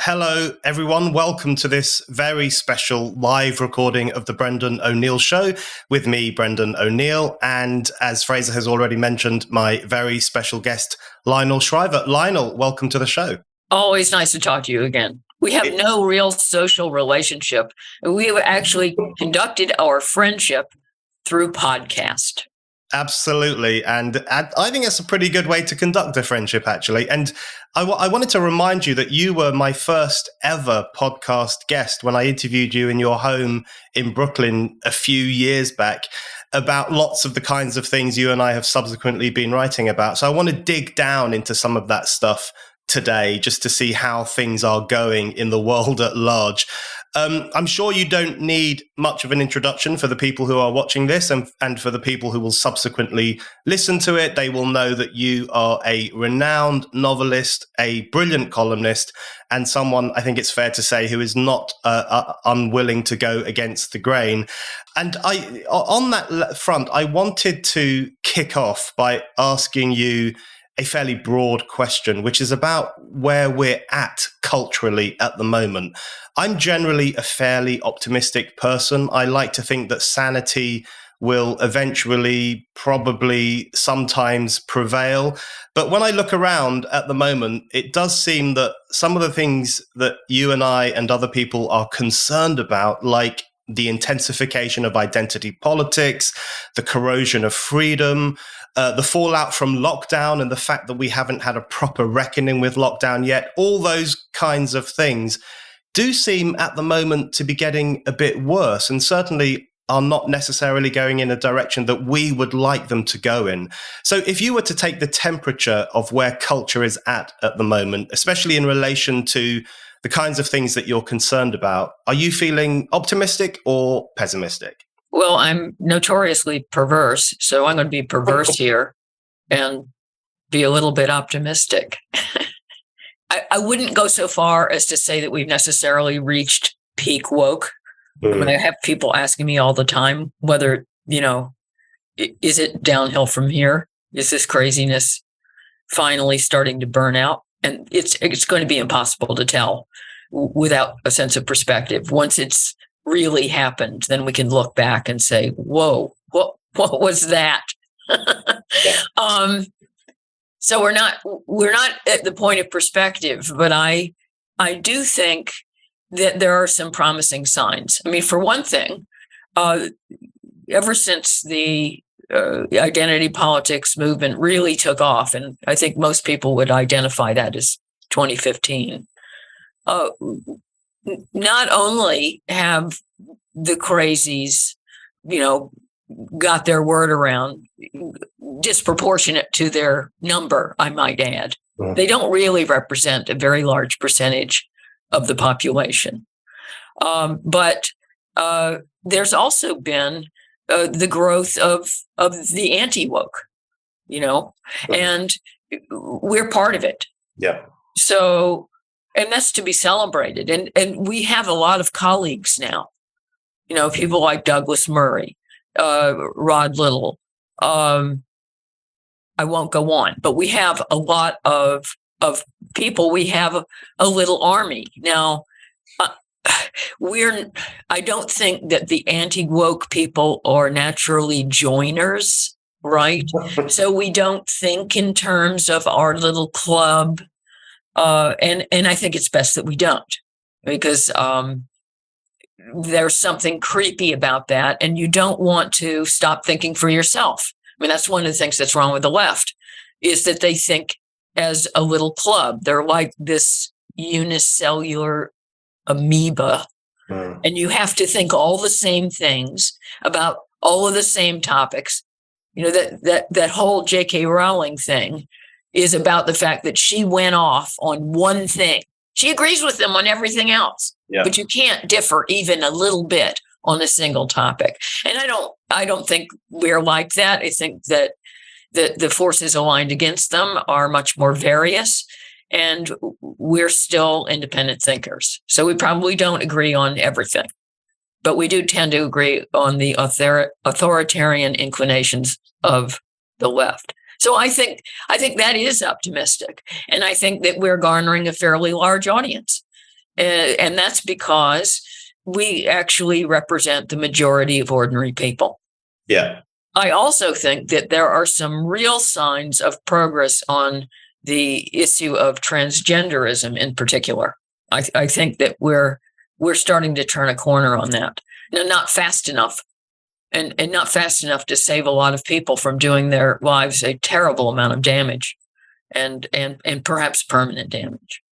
Hello, everyone. Welcome to this very special live recording of the Brendan O'Neill Show with me, Brendan O'Neill, and as Fraser has already mentioned, my very special guest, Lionel Shriver. Lionel, welcome to the show. Always nice to talk to you again. We have no real social relationship. We have actually conducted our friendship through podcast. Absolutely. And I think it's a pretty good way to conduct a friendship, actually. And I wanted to remind you that you were my first ever podcast guest when I interviewed you in your home in Brooklyn a few years back about lots of the kinds of things you and I have subsequently been writing about. So I want to dig down into some of that stuff today just to see how things are going in the world at large. I'm sure you don't need much of an introduction for the people who are watching this and for the people who will subsequently listen to it. They will know that you are a renowned novelist, a brilliant columnist, and someone, I think it's fair to say, who is not unwilling to go against the grain. And on that front, I wanted to kick off by asking you a fairly broad question, which is about where we're at culturally at the moment. I'm generally a fairly optimistic person. I like to think that sanity will eventually, probably sometimes prevail. But when I look around at the moment, it does seem that some of the things that you and I and other people are concerned about, like the intensification of identity politics, the corrosion of freedom, the fallout from lockdown and the fact that we haven't had a proper reckoning with lockdown yet, all those kinds of things do seem at the moment to be getting a bit worse and certainly are not necessarily going in a direction that we would like them to go in. So if you were to take the temperature of where culture is at the moment, especially in relation to the kinds of things that you're concerned about, are you feeling optimistic or pessimistic? Well, I'm notoriously perverse, so I'm going to be perverse here and be a little bit optimistic. I wouldn't go so far as to say that we've necessarily reached peak woke. I mean, I have people asking me all the time whether, is it downhill from here? Is this craziness finally starting to burn out? And it's going to be impossible to tell without a sense of perspective. Once it's really happened, then we can look back and say, whoa, what was that? So we're not at the point of perspective, but I do think that there are some promising signs. I mean, for one thing, ever since the identity politics movement really took off, and I think most people would identify that as 2015, not only have the crazies, got their word around, disproportionate to their number, I might add. Mm-hmm. They don't really represent a very large percentage of the population. But there's also been the growth of the anti-woke, mm-hmm. and we're part of it. Yeah. So, and that's to be celebrated. And we have a lot of colleagues now, people like Douglas Murray, Rod Little. I won't go on, but we have a lot of people. We have a little army now. I don't think that the anti-woke people are naturally joiners, right? So we don't think in terms of our little club, and I think it's best that we don't, because there's something creepy about that, and you don't want to stop thinking for yourself. I mean, that's one of the things that's wrong with the left, is that they think as a little club. They're like this unicellular amoeba, and you have to think all the same things about all of the same topics. That whole J.K. Rowling thing is about the fact that she went off on one thing. She agrees with them on everything else, but you can't differ even a little bit on a single topic. And I don't think we're like that. I think that the forces aligned against them are much more various, and we're still independent thinkers. So we probably don't agree on everything, but we do tend to agree on the authoritarian inclinations of the left. So I think that is optimistic, and I think that we're garnering a fairly large audience. And that's because we actually represent the majority of ordinary people. Yeah. I also think that there are some real signs of progress on the issue of transgenderism in particular. I think that we're starting to turn a corner on that. Now, not fast enough, and not fast enough to save a lot of people from doing their lives a terrible amount of damage, and perhaps permanent damage.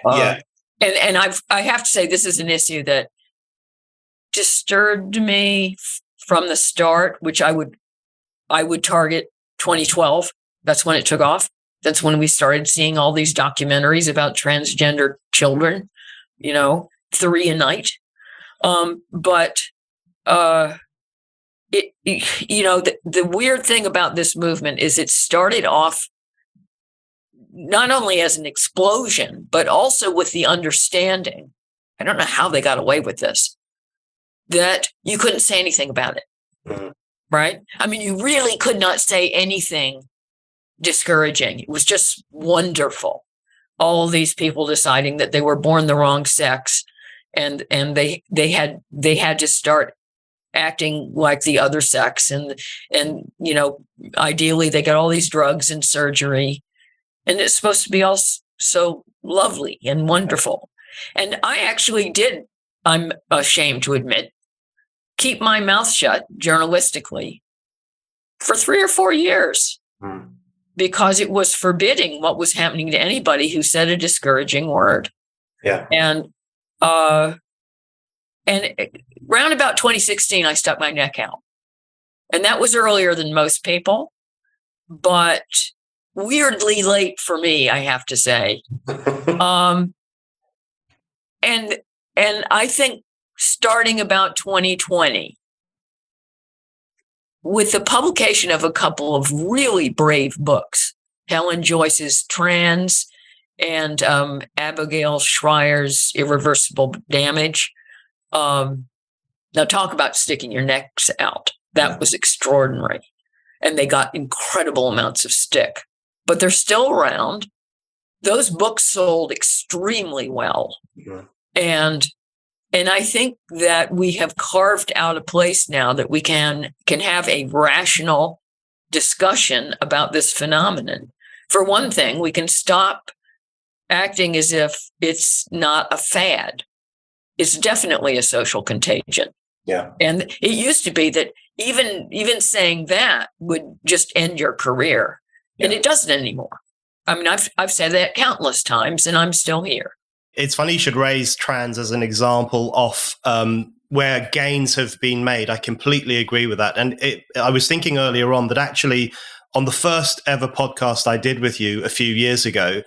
Yeah. And I have to say, this is an issue that disturbed me from the start, which I would target 2012. That's when it took off. That's when we started seeing all these documentaries about transgender children, 3 a night. But the weird thing about this movement is it started off not only as an explosion, but also with the understanding, I don't know how they got away with this, that you couldn't say anything about it. Mm-hmm. Right? I mean, you really could not say anything discouraging. It was just wonderful. All these people deciding that they were born the wrong sex, and they had to start acting like the other sex, and ideally they got all these drugs and surgery, and it's supposed to be all so lovely and wonderful. And I actually did, I'm ashamed to admit, keep my mouth shut journalistically for 3 or 4 years because it was forbidding what was happening to anybody who said a discouraging word. Yeah. And around about 2016, I stuck my neck out. And that was earlier than most people, but weirdly late for me, I have to say. And I think starting about 2020, with the publication of a couple of really brave books, Helen Joyce's Trans and Abigail Schreier's Irreversible Damage. Now talk about sticking your necks out. That was extraordinary. And they got incredible amounts of stick. But they're still around. Those books sold extremely well. Yeah. And I think that we have carved out a place now that we can have a rational discussion about this phenomenon. For one thing, we can stop acting as if it's not a fad. It's definitely a social contagion. Yeah. And it used to be that even saying that would just end your career. Yeah. And it doesn't anymore. I mean, I've said that countless times, and I'm still here. It's funny you should raise trans as an example of where gains have been made. I completely agree with that. And I was thinking earlier on that actually on the first ever podcast I did with you a few years ago,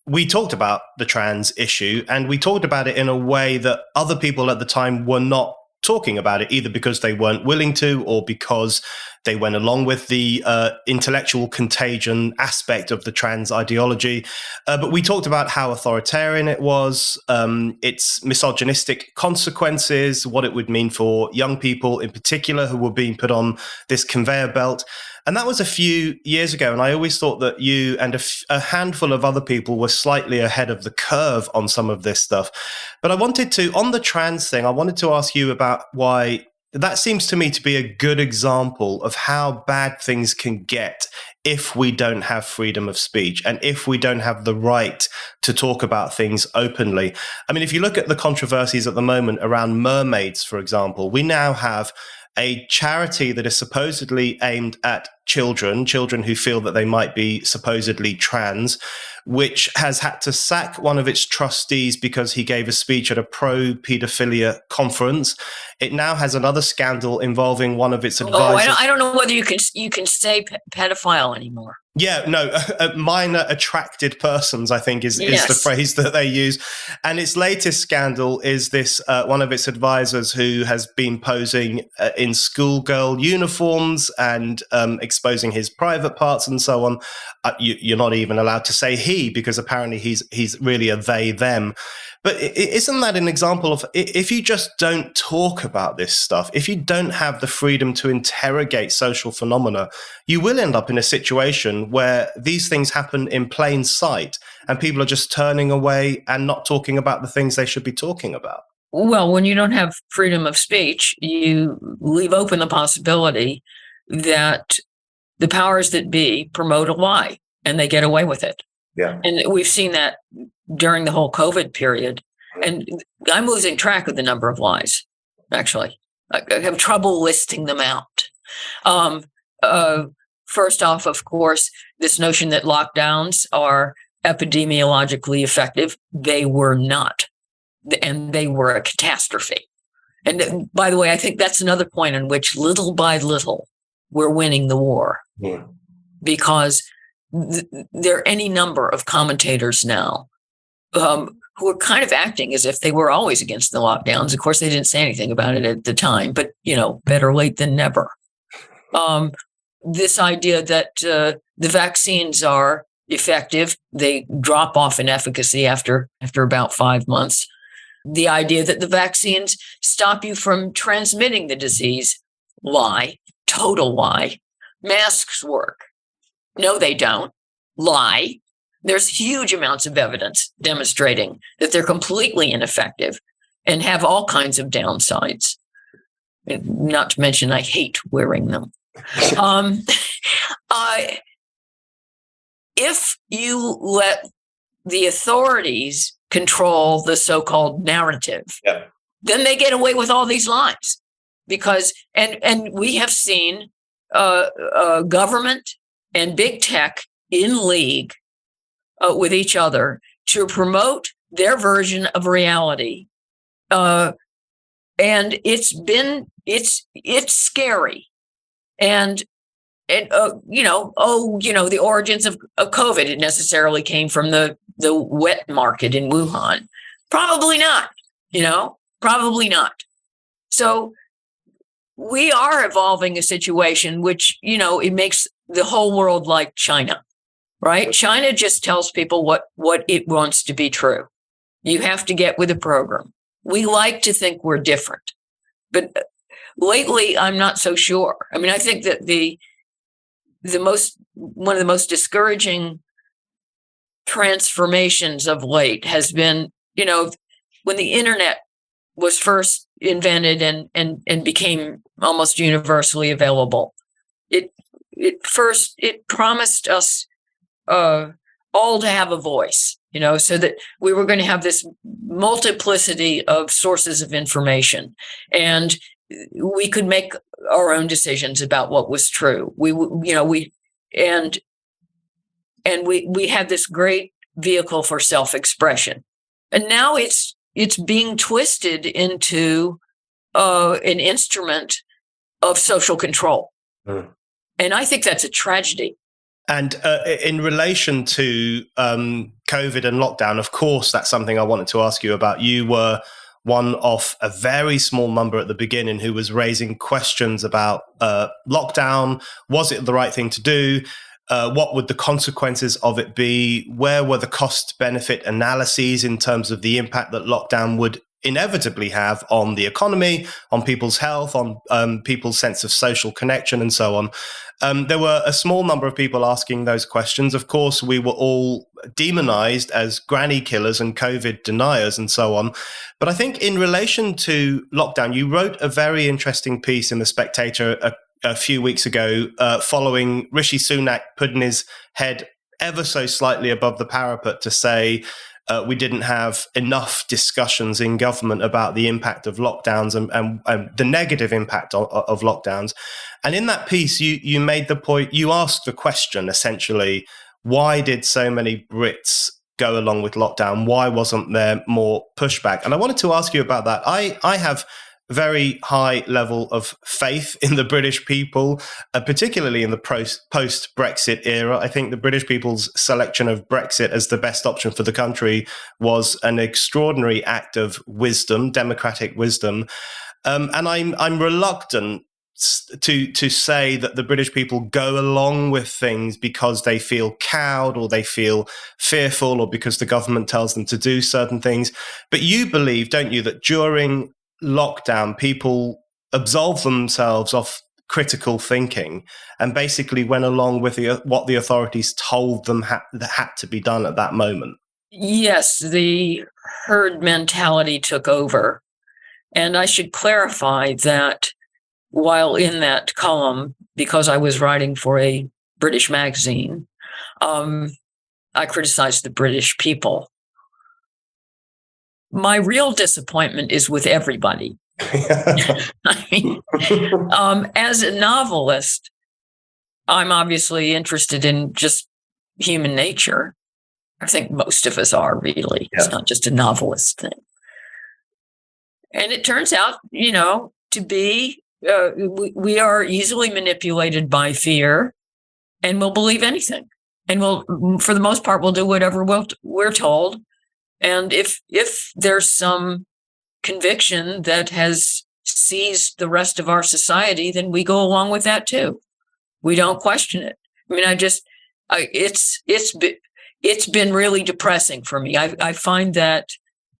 we talked about the trans issue, and we talked about it in a way that other people at the time were not talking about it, either because they weren't willing to or because they went along with the intellectual contagion aspect of the trans ideology. But we talked about how authoritarian it was, its misogynistic consequences, what it would mean for young people in particular who were being put on this conveyor belt. And that was a few years ago. And I always thought that you and a handful of other people were slightly ahead of the curve on some of this stuff. But on the trans thing, I wanted to ask you about why that seems to me to be a good example of how bad things can get if we don't have freedom of speech and if we don't have the right to talk about things openly. I mean, if you look at the controversies at the moment around mermaids, for example, we now have a charity that is supposedly aimed at children who feel that they might be supposedly trans, which has had to sack one of its trustees because he gave a speech at a pro-pedophilia conference. It now has another scandal involving one of its advisors. I don't know whether you can say pedophile anymore. Yeah, no, minor attracted persons, I think, is the phrase that they use. And its latest scandal is this one of its advisors who has been posing in schoolgirl uniforms and exposing his private parts and so on. You're not even allowed to say he, because apparently he's really a they, them. But isn't that an example of, if you just don't talk about this stuff, if you don't have the freedom to interrogate social phenomena, you will end up in a situation where these things happen in plain sight. and people are just turning away and not talking about the things they should be talking about? Well, when you don't have freedom of speech, you leave open the possibility that the powers that be promote a lie and they get away with it. Yeah. And we've seen that during the whole COVID period. And I'm losing track of the number of lies, actually. I have trouble listing them out. First off, of course, this notion that lockdowns are epidemiologically effective. They were not. And they were a catastrophe. And by the way, I think that's another point in which little by little, we're winning the war. Yeah. Because there are any number of commentators now who are kind of acting as if they were always against the lockdowns. Of course, they didn't say anything about it at the time, but, better late than never. This idea that the vaccines are effective, they drop off in efficacy after about 5 months. The idea that the vaccines stop you from transmitting the disease, lie, total lie. Masks work. No, they don't. Lie. There's huge amounts of evidence demonstrating that they're completely ineffective and have all kinds of downsides. Not to mention, I hate wearing them. If you let the authorities control the so-called narrative, then they get away with all these lies. Because, and we have seen government and big tech in league with each other to promote their version of reality. And it's scary. And the origins of COVID, it necessarily came from the wet market in Wuhan. Probably not, probably not. So we are evolving a situation which, it makes the whole world like China, right? China just tells people what it wants to be true. You have to get with the program. We like to think we're different, but lately I'm not so sure. I mean, I think that one of the most discouraging transformations of late has been, when the internet was first invented and became almost universally available. It promised us all to have a voice, so that we were going to have this multiplicity of sources of information, and we could make our own decisions about what was true. We had this great vehicle for self-expression, and now it's being twisted into an instrument of social control. And I think that's a tragedy. And in relation to COVID and lockdown, of course, that's something I wanted to ask you about. You were one of a very small number at the beginning who was raising questions about lockdown. Was it the right thing to do? What would the consequences of it be? Where were the cost-benefit analyses in terms of the impact that lockdown would inevitably have on the economy, on people's health, on people's sense of social connection, and so on? There were a small number of people asking those questions. Of course, we were all demonized as granny killers and COVID deniers and so on. But I think in relation to lockdown, you wrote a very interesting piece in The Spectator a few weeks ago, following Rishi Sunak putting his head ever so slightly above the parapet to say we didn't have enough discussions in government about the impact of lockdowns and the negative impact of lockdowns. And in that piece, you made the point, you asked the question, essentially, why did so many Brits go along with lockdown? Why wasn't there more pushback? And I wanted to ask you about that. I have very high level of faith in the British people, particularly in the post-Brexit era. I think the British people's selection of Brexit as the best option for the country was an extraordinary act of wisdom, democratic wisdom. And I'm reluctant to say that the British people go along with things because they feel cowed or they feel fearful or because the government tells them to do certain things. But you believe, don't you, that during lockdown, people absolve themselves of critical thinking and basically went along with what the authorities told them that had to be done at that moment. Yes, the herd mentality took over. And I should clarify that while in that column, because I was writing for a British magazine, I criticized the British people. My real disappointment is with everybody. I mean, as a novelist, I'm obviously interested in just human nature. I think most of us are, really. Yeah. It's not just a novelist thing. And it turns out, to be, we are easily manipulated by fear, and we'll believe anything. And for the most part, we'll do whatever we're told. And if there's some conviction that has seized the rest of our society, then we go along with that too. We don't question it. I mean, it's been really depressing for me. I find that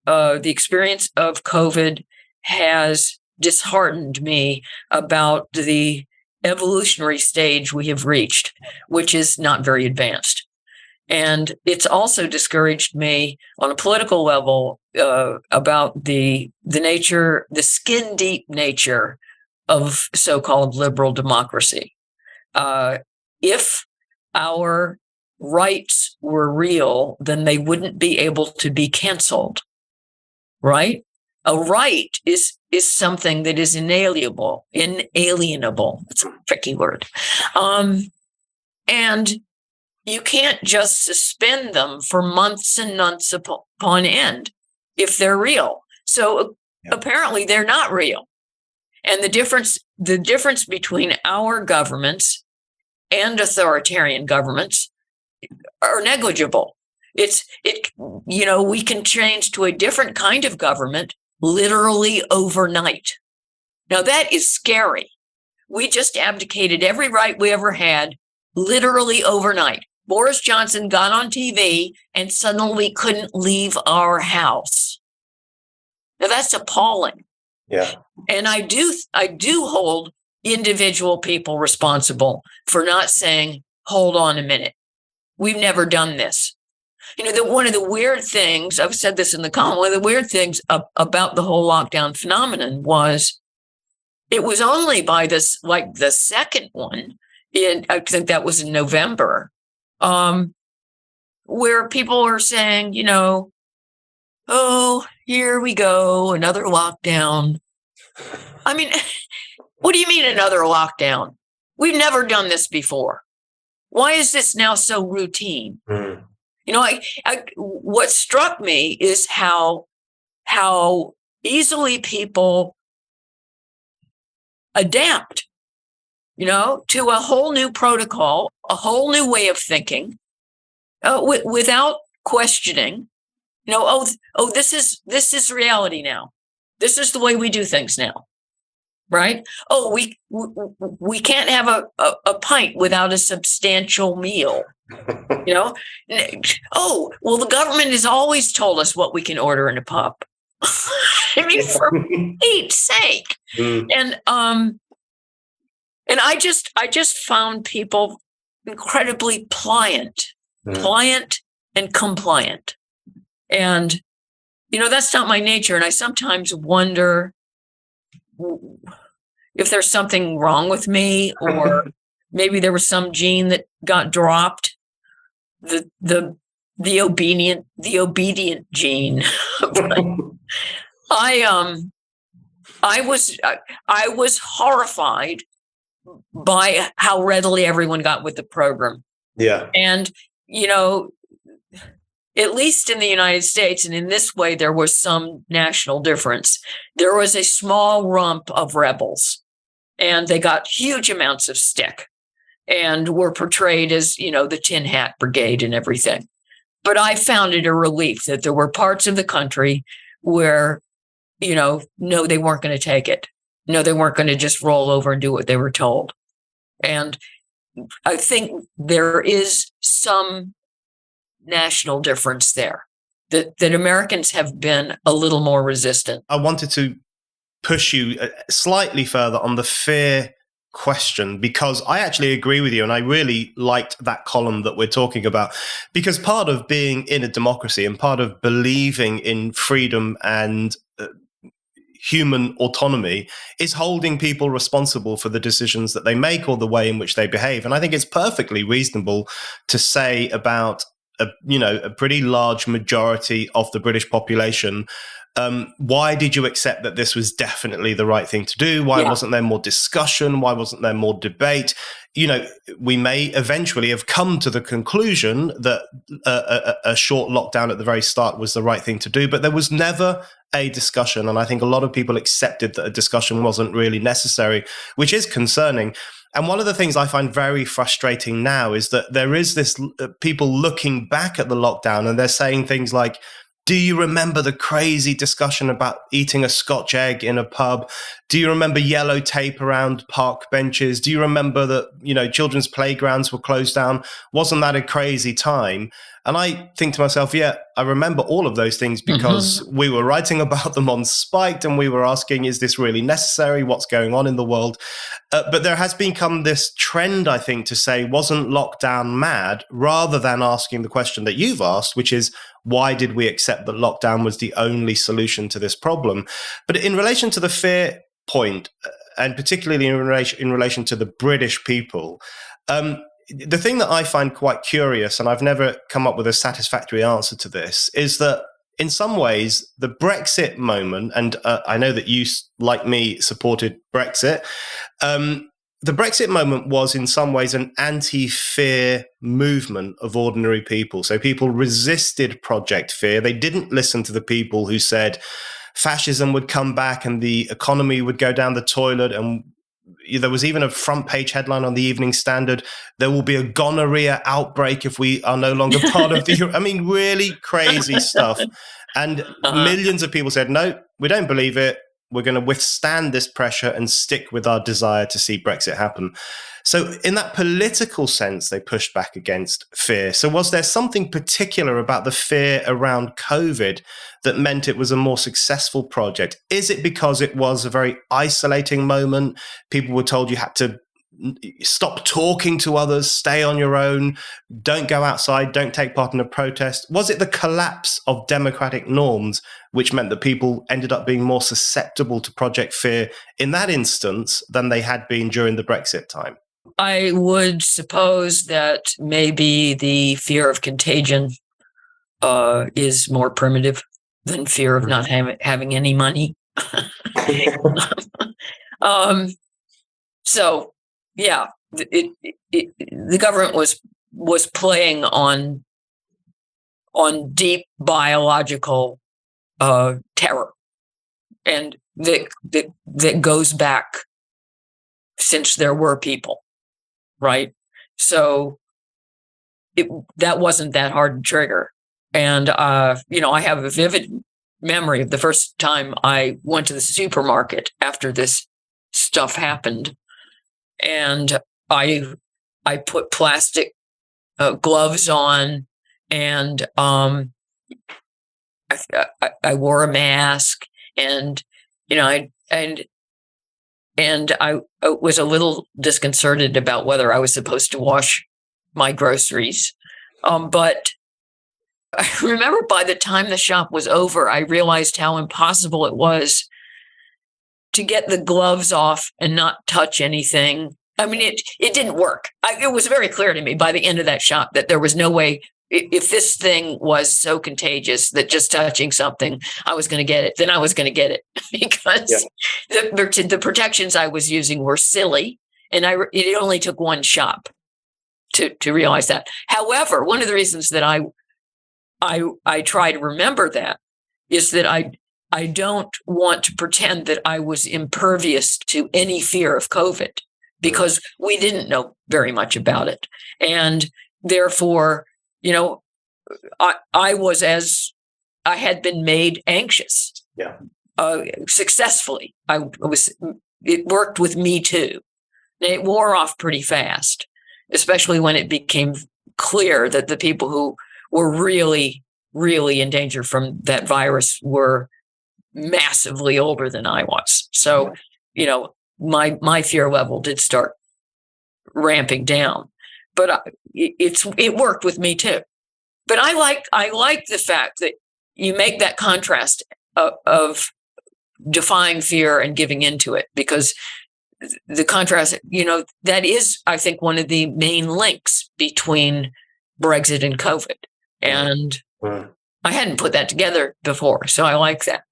the experience of COVID has disheartened me about the evolutionary stage we have reached, which is not very advanced. And it's also discouraged me on a political level about the nature, the skin deep nature of so-called liberal democracy. If our rights were real, then they wouldn't be able to be canceled, right? A right is something that is inalienable. It's a tricky word. And you can't just suspend them for months and months upon end if they're real. So apparently they're not real. And the difference between our governments and authoritarian governments are negligible. We can change to a different kind of government literally overnight. Now that is scary. We just abdicated every right we ever had literally overnight. Boris Johnson got on TV and suddenly we couldn't leave our house. Now that's appalling. Yeah. And I do hold individual people responsible for not saying, hold on a minute. We've never done this. One of the weird things, I've said this in the column, one of the weird things about the whole lockdown phenomenon was it was only by this, like the second one, I think that was in November, where people are saying, oh, here we go, another lockdown. I mean, what do you mean another lockdown? We've never done this before. Why is this now so routine? Mm. What struck me is how easily people adapt, to a whole new protocol, a whole new way of thinking, without questioning. This is reality now. This is the way we do things now, right? Oh, we can't have a pint without a substantial meal. Oh, well, the government has always told us what we can order in a pub. I mean, for Pete's sake. Mm. And I just found people incredibly pliant and compliant. And, that's not my nature. And I sometimes wonder if there's something wrong with me, or maybe there was some gene that got dropped. The obedient gene. I was horrified by how readily everyone got with the program. Yeah. And, at least in the United States, and in this way, there was some national difference. There was a small rump of rebels, and they got huge amounts of stick and were portrayed as, the Tin Hat Brigade and everything. But I found it a relief that there were parts of the country where, no, they weren't going to take it. No, they weren't going to just roll over and do what they were told. And I think there is some national difference there, that Americans have been a little more resistant. I wanted to push you slightly further on the fear question, because I actually agree with you. And I really liked that column that we're talking about, because part of being in a democracy and part of believing in freedom and human autonomy is holding people responsible for the decisions that they make or the way in which they behave. And I think it's perfectly reasonable to say about a pretty large majority of the British population, why did you accept that this was definitely the right thing to do? Why wasn't there more discussion? Why wasn't there more debate? We may eventually have come to the conclusion that a short lockdown at the very start was the right thing to do, but there was never a discussion. And I think a lot of people accepted that a discussion wasn't really necessary, which is concerning. And one of the things I find very frustrating now is that there is this people looking back at the lockdown and they're saying things like, do you remember the crazy discussion about eating a Scotch egg in a pub? Do you remember yellow tape around park benches? Do you remember that, children's playgrounds were closed down? Wasn't that a crazy time? And I think to myself, yeah, I remember all of those things because we were writing about them on Spiked and we were asking, is this really necessary? What's going on in the world? But there has become this trend, I think, to say, wasn't lockdown mad, rather than asking the question that you've asked, which is, why did we accept that lockdown was the only solution to this problem? But in relation to the fear point, and particularly in relation to the British people, the thing that I find quite curious, and I've never come up with a satisfactory answer to this, is that in some ways, the Brexit moment, and I know that you, like me, supported Brexit, the Brexit moment was in some ways an anti-fear movement of ordinary people. So people resisted Project Fear. They didn't listen to the people who said fascism would come back and the economy would go down the toilet. And there was even a front page headline on the Evening Standard, there will be a gonorrhea outbreak if we are no longer part of the Euro. I mean, really crazy stuff. And millions of people said, no, we don't believe it. We're going to withstand this pressure and stick with our desire to see Brexit happen. So in that political sense, they pushed back against fear. So was there something particular about the fear around COVID that meant it was a more successful project? Is it because it was a very isolating moment? People were told you had to stop talking to others, stay on your own, don't go outside, don't take part in a protest? Was it the collapse of democratic norms which meant that people ended up being more susceptible to Project Fear in that instance than they had been during the Brexit time? I would suppose that maybe the fear of contagion is more primitive than fear of not having any money. So, yeah, the government was playing on deep biological terror, and that goes back since there were people, right? So that wasn't that hard to trigger. And I have a vivid memory of the first time I went to the supermarket after this stuff happened, and I put plastic gloves on, and I wore a mask, and I was a little disconcerted about whether I was supposed to wash my groceries. But I remember by the time the shop was over, I realized how impossible it was to get the gloves off and not touch anything. I mean, it didn't work. It was very clear to me by the end of that shop that there was no way, if this thing was so contagious that just touching something, I was going to get it, then I was going to get it, because the protections I was using were silly. And it only took one shop to realize that. However, one of the reasons that I try to remember that is that I don't want to pretend that I was impervious to any fear of COVID, because we didn't know very much about it. And therefore, I was, as I had been made anxious, successfully. It worked with me too. And it wore off pretty fast, especially when it became clear that the people who were really, really in danger from that virus were massively older than I was. So, my fear level did start ramping down. But it worked with me too. But I like the fact that you make that contrast of defying fear and giving into it, because the contrast, that is, I think, one of the main links between Brexit and COVID. And I hadn't put that together before, so I like that.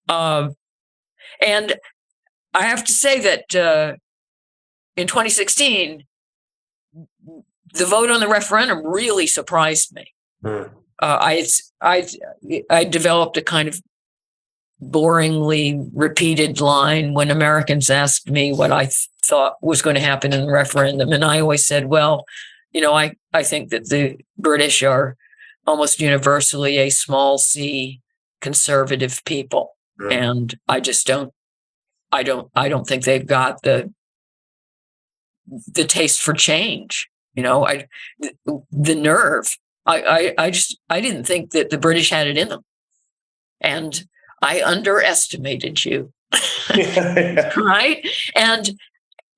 And I have to say that in 2016, the vote on the referendum really surprised me. I developed a kind of boringly repeated line when Americans asked me what I thought was going to happen in the referendum. And I always said, well, I think that the British are almost universally a small c conservative people. And I just don't think they've got the taste for change. The nerve. I didn't think that the British had it in them. And I underestimated you. Right? And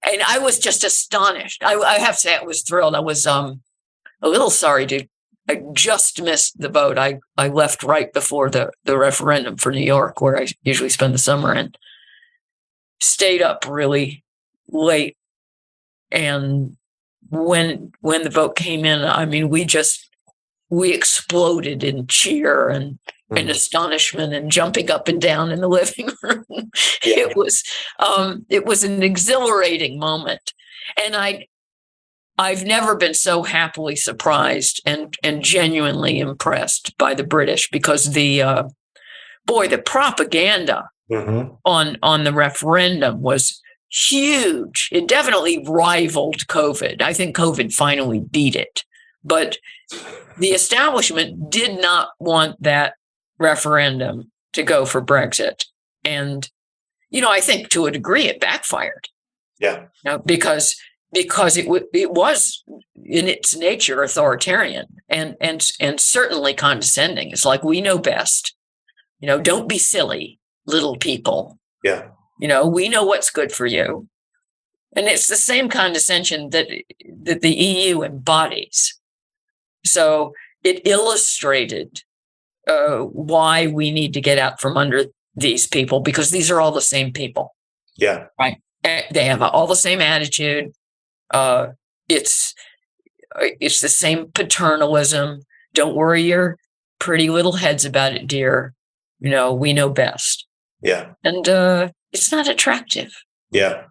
I was just astonished. I have to say I was thrilled. I was a little sorry I just missed the vote. I left right before the referendum for New York, where I usually spend the summer, and stayed up really late. And when the vote came in, I mean, we exploded in cheer and astonishment and jumping up and down in the living room. Yeah. It was an exhilarating moment. And I've never been so happily surprised and genuinely impressed by the British, because the propaganda on the referendum was huge. It definitely rivaled COVID. I think COVID finally beat it. But the establishment did not want that referendum to go for Brexit. And, I think to a degree it backfired. Yeah. Because it was in its nature authoritarian and certainly condescending. It's like, we know best. Don't be silly, little people. Yeah. We know what's good for you. And it's the same condescension that the EU embodies. So it illustrated why we need to get out from under these people, because these are all the same people. Yeah. Right. They have all the same attitude. It's the same paternalism. Don't worry your pretty little heads about it, dear. We know best. Yeah. And it's not attractive. Yeah.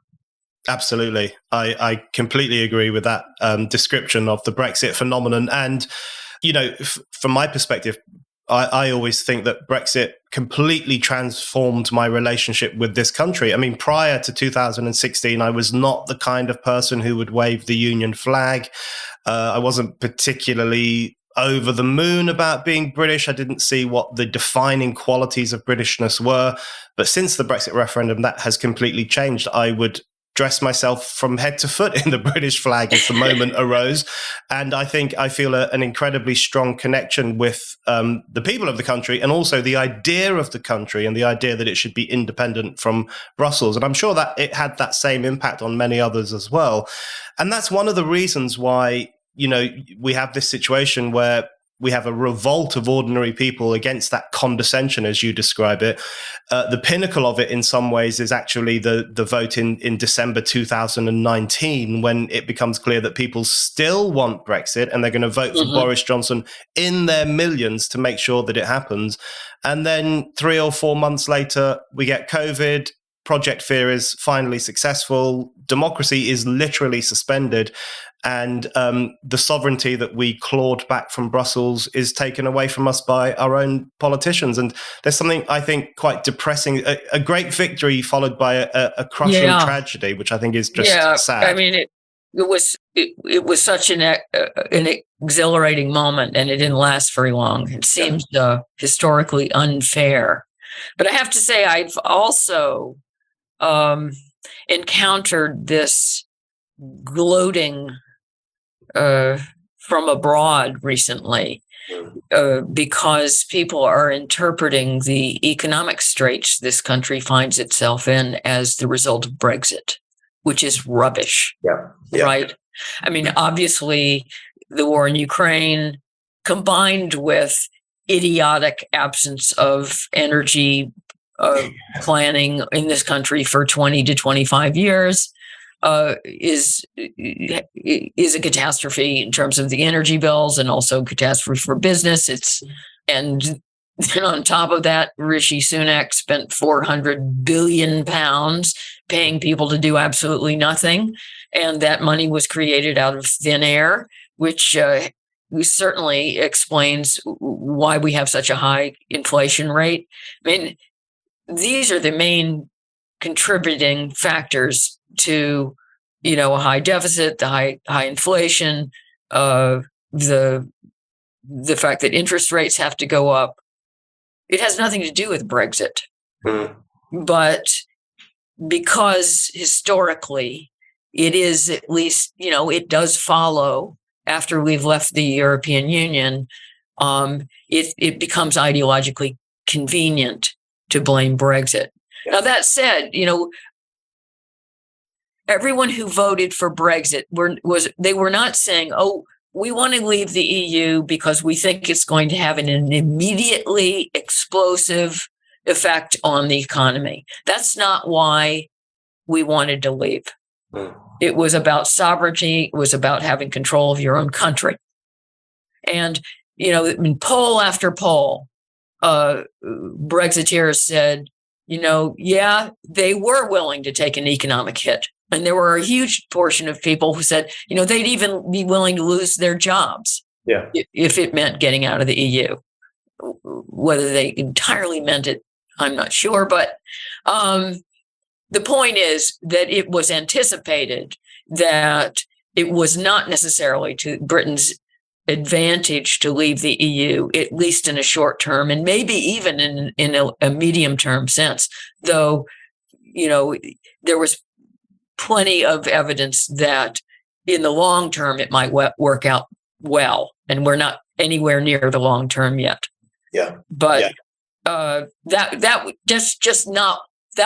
Absolutely. I completely agree with that description of the Brexit phenomenon. And, from my perspective, I always think that Brexit completely transformed my relationship with this country. I mean, prior to 2016, I was not the kind of person who would wave the Union flag. I wasn't particularly over the moon about being British. I didn't see what the defining qualities of Britishness were. But since the Brexit referendum, that has completely changed. I would dress myself from head to foot in the British flag if the moment arose. And I think I feel an incredibly strong connection with the people of the country, and also the idea of the country and the idea that it should be independent from Brussels. And I'm sure that it had that same impact on many others as well. And that's one of the reasons why, we have this situation where we have a revolt of ordinary people against that condescension, as you describe it. The pinnacle of it in some ways is actually the vote in December 2019, when it becomes clear that people still want Brexit and they're going to vote for Boris Johnson in their millions to make sure that it happens. And then 3 or 4 months later, we get COVID. Project Fear is finally successful. Democracy is literally suspended. And the sovereignty that we clawed back from Brussels is taken away from us by our own politicians. And there's something, I think, quite depressing, a great victory followed by a crushing tragedy, which I think is just sad. I mean, it was such an exhilarating moment, and it didn't last very long. It seems historically unfair. But I have to say, I've also encountered this gloating from abroad recently, because people are interpreting the economic straits this country finds itself in as the result of Brexit. which is rubbish. Yeah. Right? I mean, obviously, the war in Ukraine combined with idiotic absence of energy planning in this country for 20 to 25 years is a catastrophe in terms of the energy bills, and also catastrophe for business. And then on top of that, Rishi Sunak spent 400 billion pounds paying people to do absolutely nothing. And that money was created out of thin air, which certainly explains why we have such a high inflation rate. I mean, these are the main contributing factors to, a high deficit, the high inflation, the fact that interest rates have to go up. It has nothing to do with Brexit, but because historically it is, at least, it does follow after we've left the European Union, it becomes ideologically convenient to blame Brexit. Yeah. Now, that said, everyone who voted for Brexit they were not saying, oh, we want to leave the EU because we think it's going to have an immediately explosive effect on the economy. That's not why we wanted to leave. It was about sovereignty. It was about having control of your own country. And, in poll after poll, Brexiteers said, yeah, they were willing to take an economic hit. And there were a huge portion of people who said, they'd even be willing to lose their jobs if it meant getting out of the EU. Whether they entirely meant it, I'm not sure. But the point is that it was anticipated that it was not necessarily to Britain's advantage to leave the EU, at least in a short term, and maybe even in a medium term sense, though, there was plenty of evidence that in the long term it might work out well, and we're not anywhere near the long term yet. Yeah, but that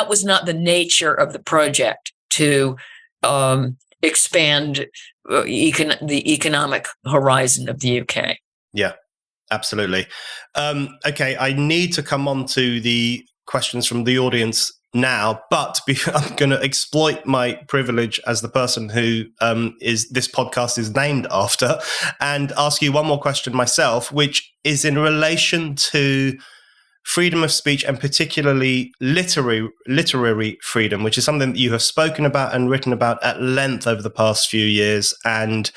was not the nature of the project to expand the economic horizon of the UK. Yeah, absolutely. Okay, I need to come on to the questions from the audience now, but I'm going to exploit my privilege as the person who this podcast is named after, and ask you one more question myself, which is in relation to freedom of speech, and particularly literary freedom, which is something that you have spoken about and written about at length over the past few years. And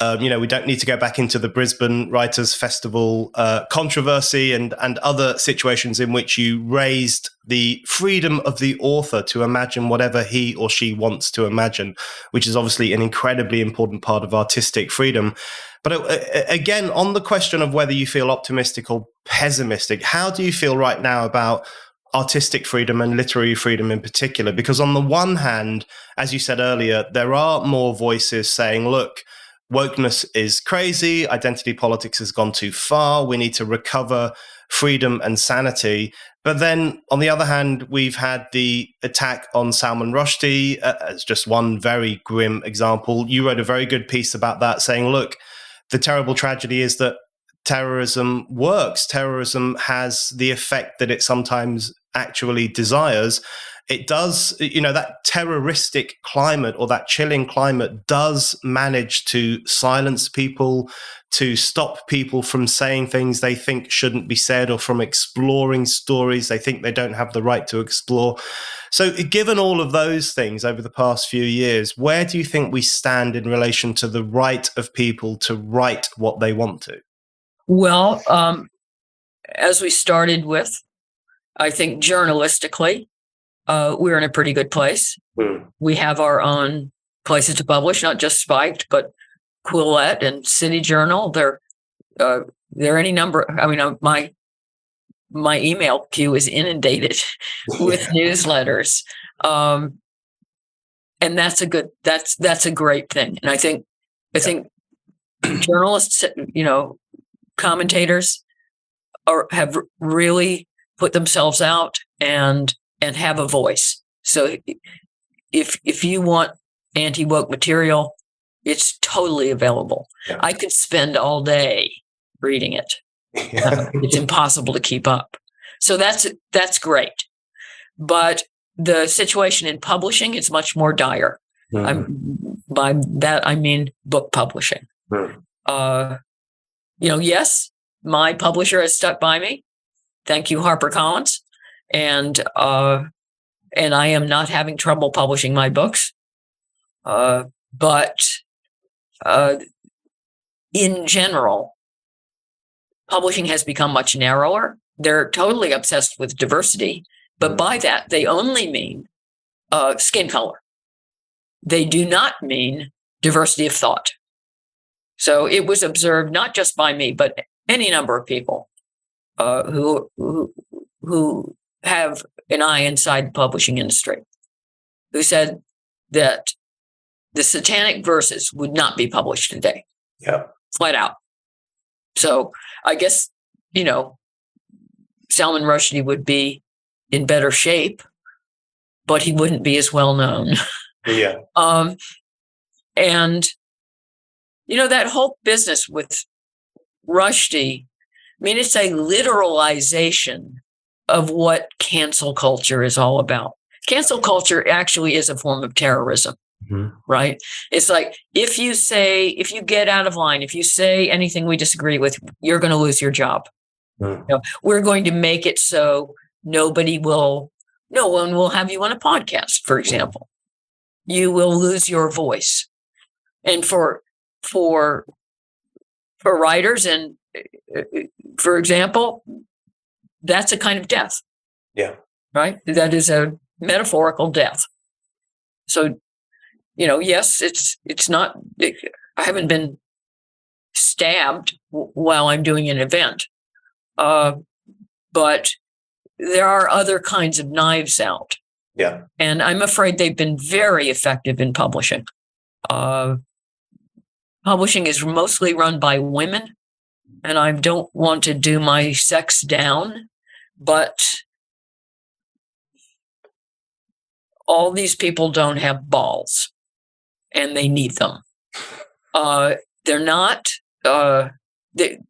we don't need to go back into the Brisbane Writers' Festival controversy and other situations in which you raised the freedom of the author to imagine whatever he or she wants to imagine, which is obviously an incredibly important part of artistic freedom. But again, on the question of whether you feel optimistic or pessimistic, how do you feel right now about artistic freedom and literary freedom in particular? Because on the one hand, as you said earlier, there are more voices saying, look, wokeness is crazy, identity politics has gone too far, we need to recover freedom and sanity. But then, on the other hand, we've had the attack on Salman Rushdie as just one very grim example. You wrote a very good piece about that, saying, look, the terrible tragedy is that terrorism works. Terrorism has the effect that it sometimes actually desires. It does, that terroristic climate, or that chilling climate, does manage to silence people, to stop people from saying things they think shouldn't be said, or from exploring stories they think they don't have the right to explore. So given all of those things over the past few years, where do you think we stand in relation to the right of people to write what they want to? Well, as we started with, I think journalistically, we're in a pretty good place. We have our own places to publish, not just Spiked, but Quillette and City Journal. There are any number. I mean, my email queue is inundated with newsletters, and that's a great thing. And I think journalists, commentators have really put themselves out and have a voice. So if you want anti-woke material, it's totally available. Yeah. I could spend all day reading it. It's impossible to keep up. So that's great. But the situation in publishing is much more dire. By that, I mean book publishing. Yes, my publisher has stuck by me. Thank you, HarperCollins. And I am not having trouble publishing my books. But in general, publishing has become much narrower. They're totally obsessed with diversity, but by that, they only mean skin color. They do not mean diversity of thought. So it was observed not just by me, but any number of people who have an eye inside the publishing industry, who said that the Satanic Verses would not be published today. Yeah. Flat out. So I guess, Salman Rushdie would be in better shape, but he wouldn't be as well known. Yeah. And, that whole business with Rushdie, it's a literalization of what cancel culture is all about. Cancel culture actually is a form of terrorism, right? It's like, if you get out of line, if you say anything we disagree with, you're going to lose your job. We're going to make it so no one will have you on a podcast, for example. You will lose your voice. And for writers, and for example, that's a kind of death. Yeah. Right? That is a metaphorical death. So, yes, it's not, I haven't been stabbed while I'm doing an event. But there are other kinds of knives out. Yeah. And I'm afraid they've been very effective in publishing. Publishing is mostly run by women, and I don't want to do my sex down, but all these people don't have balls, and they need them. They're not, they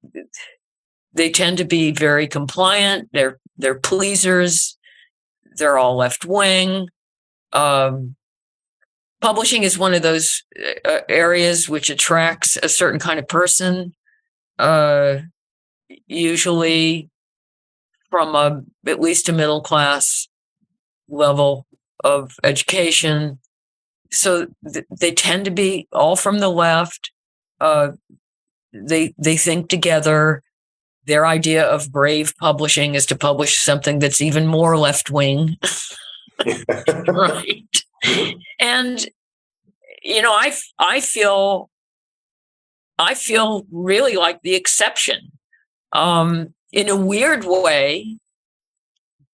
tend to be very compliant. They're pleasers. They're all left wing. Publishing is one of those areas which attracts a certain kind of person, usually from at least a middle class level of education. So they tend to be all from the left. They think together. Their idea of brave publishing is to publish something that's even more left wing, right? And I feel really like the exception. In a weird way,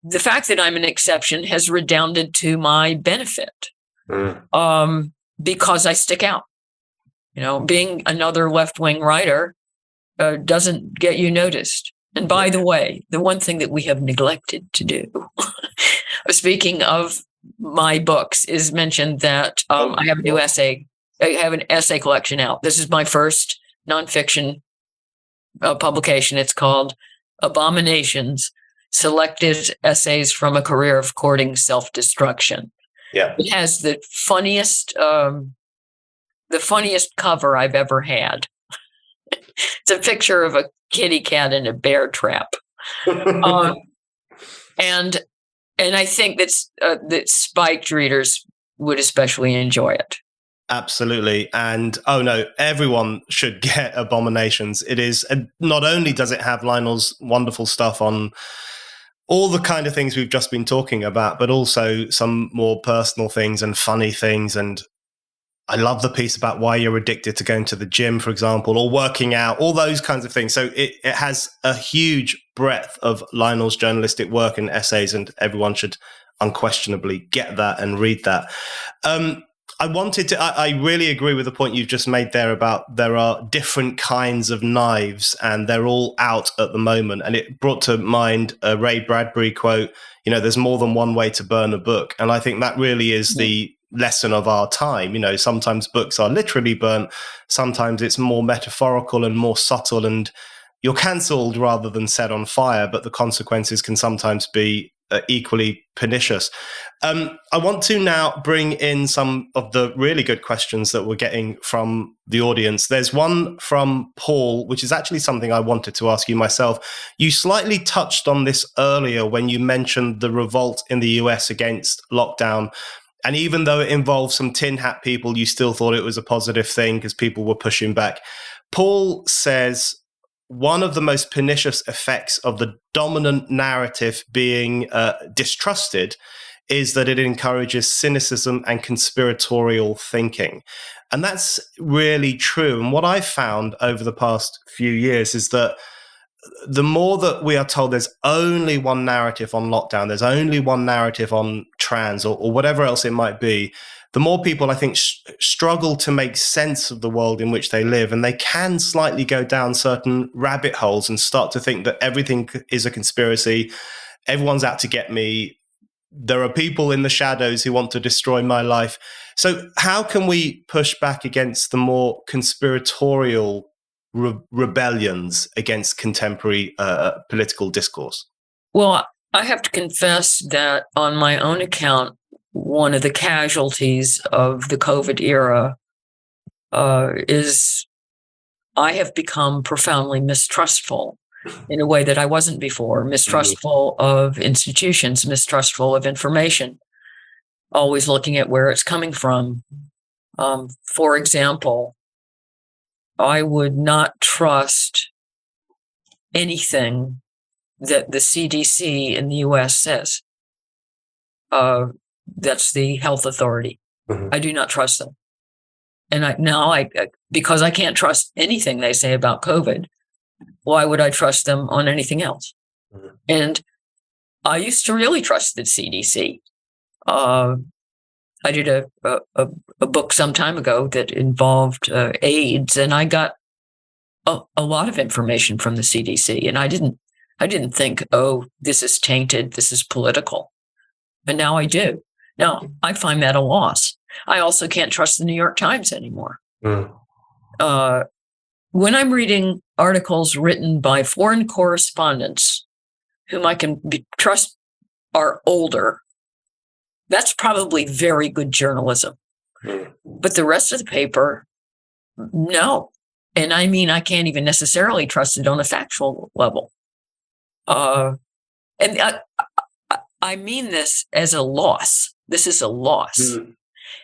the fact that I'm an exception has redounded to my benefit, because I stick out. Being another left-wing writer doesn't get you noticed. And by the way, the one thing that we have neglected to do, speaking of my books, is mentioned that I have a new essay. I have an essay collection out. This is my first nonfiction publication. It's called Abominations: Selected Essays from a Career of Courting Self-Destruction. Yeah. It has the funniest cover I've ever had. It's a picture of a kitty cat in a bear trap. And I think that spiked readers would especially enjoy it. Absolutely. And everyone should get Abominations. It is, not only does it have Lionel's wonderful stuff on all the kind of things we've just been talking about, but also some more personal things and funny things. And I love the piece about why you're addicted to going to the gym, for example, or working out, all those kinds of things. So it has a huge breadth of Lionel's journalistic work and essays, and everyone should unquestionably get that and read that. I really agree with the point you've just made there about there are different kinds of knives and they're all out at the moment. And it brought to mind a Ray Bradbury quote, there's more than one way to burn a book. And I think that really is the lesson of our time. Sometimes books are literally burnt, sometimes it's more metaphorical and more subtle, and you're cancelled rather than set on fire, but the consequences can sometimes be equally pernicious. I want to now bring in some of the really good questions that we're getting from the audience. There's one from Paul, which is actually something I wanted to ask you myself. You slightly touched on this earlier when you mentioned the revolt in the US against lockdown. And even though it involved some tin hat people, you still thought it was a positive thing because people were pushing back. Paul says, one of the most pernicious effects of the dominant narrative being distrusted is that it encourages cynicism and conspiratorial thinking. And that's really true. And what I've found over the past few years is that the more that we are told there's only one narrative on lockdown, there's only one narrative on trans or whatever else it might be, the more people, I think, struggle to make sense of the world in which they live. And they can slightly go down certain rabbit holes and start to think that everything is a conspiracy. Everyone's out to get me. There are people in the shadows who want to destroy my life. So how can we push back against the more conspiratorial rebellions against contemporary political discourse? Well, I have to confess that on my own account, one of the casualties of the COVID era is I have become profoundly mistrustful in a way that I wasn't before, mistrustful of institutions, mistrustful of information, always looking at where it's coming from. For example, I would not trust anything that the CDC in the US says. That's the health authority. Mm-hmm. I do not trust them. And because I can't trust anything they say about COVID, why would I trust them on anything else? Mm-hmm. And I used to really trust the CDC. I did a book some time ago that involved AIDS, and I got a lot of information from the CDC. And I didn't think, oh, this is tainted, this is political. And now I do. Now, I find that a loss. I also can't trust the New York Times anymore. Mm. When I'm reading articles written by foreign correspondents whom I can trust are older, that's probably very good journalism. Mm. But the rest of the paper, no. And I mean, I can't even necessarily trust it on a factual level. And I mean this as a loss. This is a loss. Mm.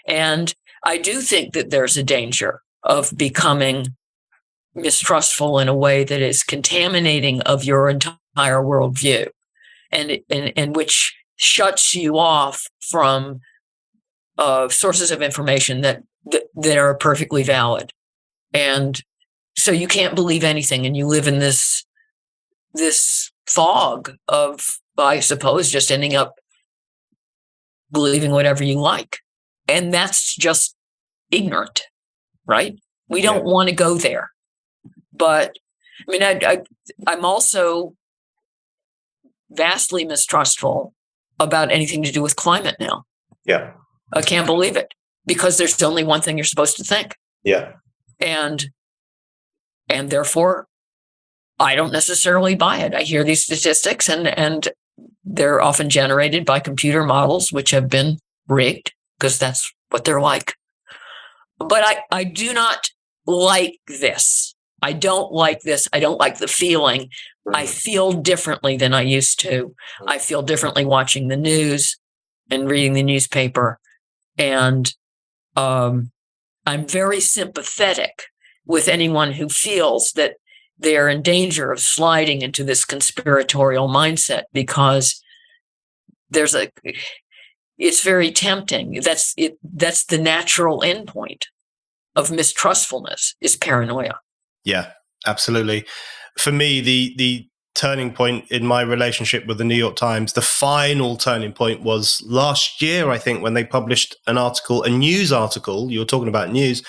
And I do think that there's a danger of becoming mistrustful in a way that is contaminating of your entire worldview and which shuts you off from sources of information that are perfectly valid. And so you can't believe anything, and you live in this fog of, I suppose, just ending up believing whatever you like. And that's just ignorant, right? We don't want to go there. But I mean, I'm also vastly mistrustful about anything to do with climate now. Yeah. I can't believe it because there's only one thing you're supposed to think. Yeah. And therefore, I don't necessarily buy it. I hear these statistics and they're often generated by computer models, which have been rigged because that's what they're like. But I do not like this. I don't like this. I don't like the feeling. I feel differently than I used to. I feel differently watching the news and reading the newspaper. And I'm very sympathetic with anyone who feels that they are in danger of sliding into this conspiratorial mindset because it's very tempting. That's the natural endpoint of mistrustfulness is paranoia. Yeah, absolutely. For me, the turning point in my relationship with the New York Times, the final turning point was last year, I think, when they published a news article, you were talking about news,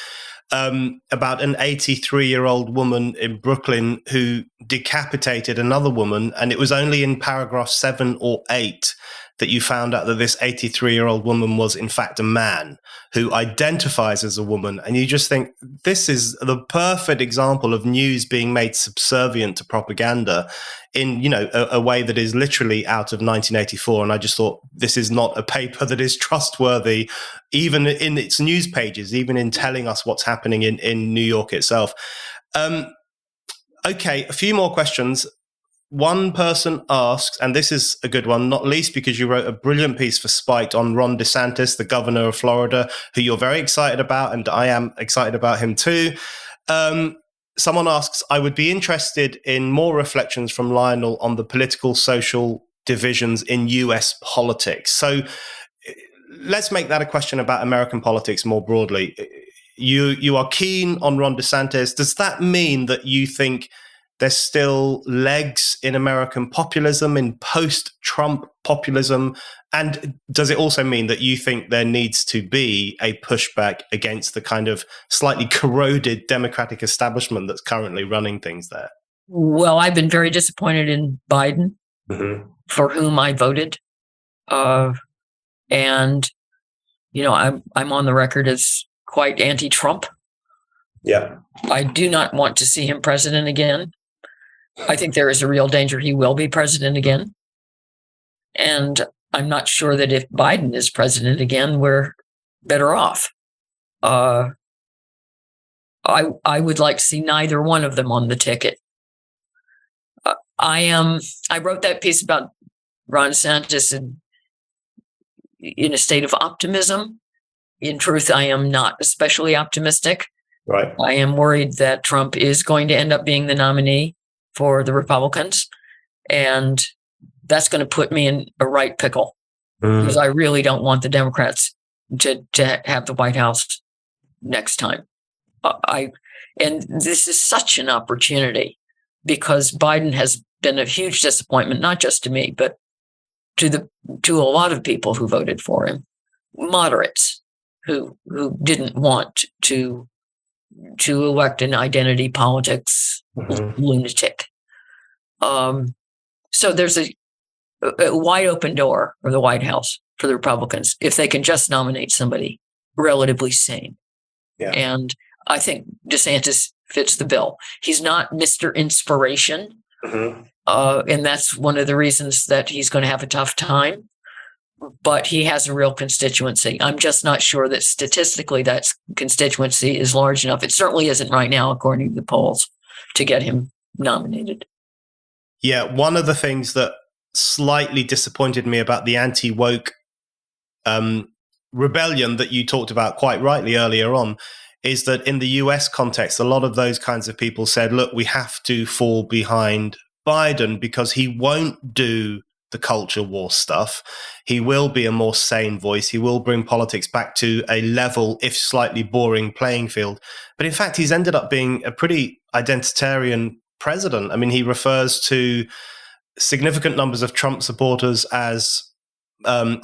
about an 83-year-old woman in Brooklyn who decapitated another woman. And it was only in paragraph 7 or 8 that you found out that this 83-year-old woman was in fact a man who identifies as a woman. And you just think, this is the perfect example of news being made subservient to propaganda in, a way that is literally out of 1984. And I just thought, this is not a paper that is trustworthy, even in its news pages, even in telling us what's happening in New York itself. Okay, a few more questions. One person asks, and this is a good one, not least because you wrote a brilliant piece for Spiked on Ron DeSantis, the governor of Florida, who you're very excited about, and I am excited about him too. Someone asks, I would be interested in more reflections from Lionel on the political, social divisions in US politics. So let's make that a question about American politics more broadly. You are keen on Ron DeSantis. Does that mean that you think there's still legs in American populism, in post-Trump populism? And does it also mean that you think there needs to be a pushback against the kind of slightly corroded Democratic establishment that's currently running things there? Well, I've been very disappointed in Biden, for whom I voted. And, I'm on the record as quite anti-Trump. Yeah. I do not want to see him president again. I think there is a real danger he will be president again. And I'm not sure that if Biden is president again, we're better off. I would like to see neither one of them on the ticket. I wrote that piece about Ron DeSantis in a state of optimism. In truth, I am not especially optimistic. Right. I am worried that Trump is going to end up being the nominee for the Republicans. And that's going to put me in a right pickle because I really don't want the Democrats to have the White House next time. And this is such an opportunity because Biden has been a huge disappointment, not just to me, but to a lot of people who voted for him, moderates who didn't want to elect an identity politics lunatic. So there's a wide open door for the White House for the Republicans if they can just nominate somebody relatively sane. Yeah. And I think DeSantis fits the bill. He's not Mr. Inspiration. And that's one of the reasons that he's going to have a tough time. But he has a real constituency. I'm just not sure that statistically that constituency is large enough. It certainly isn't right now, according to the polls, to get him nominated. Yeah, one of the things that slightly disappointed me about the anti-woke rebellion that you talked about quite rightly earlier on is that in the US context, a lot of those kinds of people said, look, we have to fall behind Biden because he won't do the culture war stuff. He will be a more sane voice. He will bring politics back to a level, if slightly boring, playing field. But in fact, he's ended up being a pretty identitarian president. I mean, he refers to significant numbers of Trump supporters as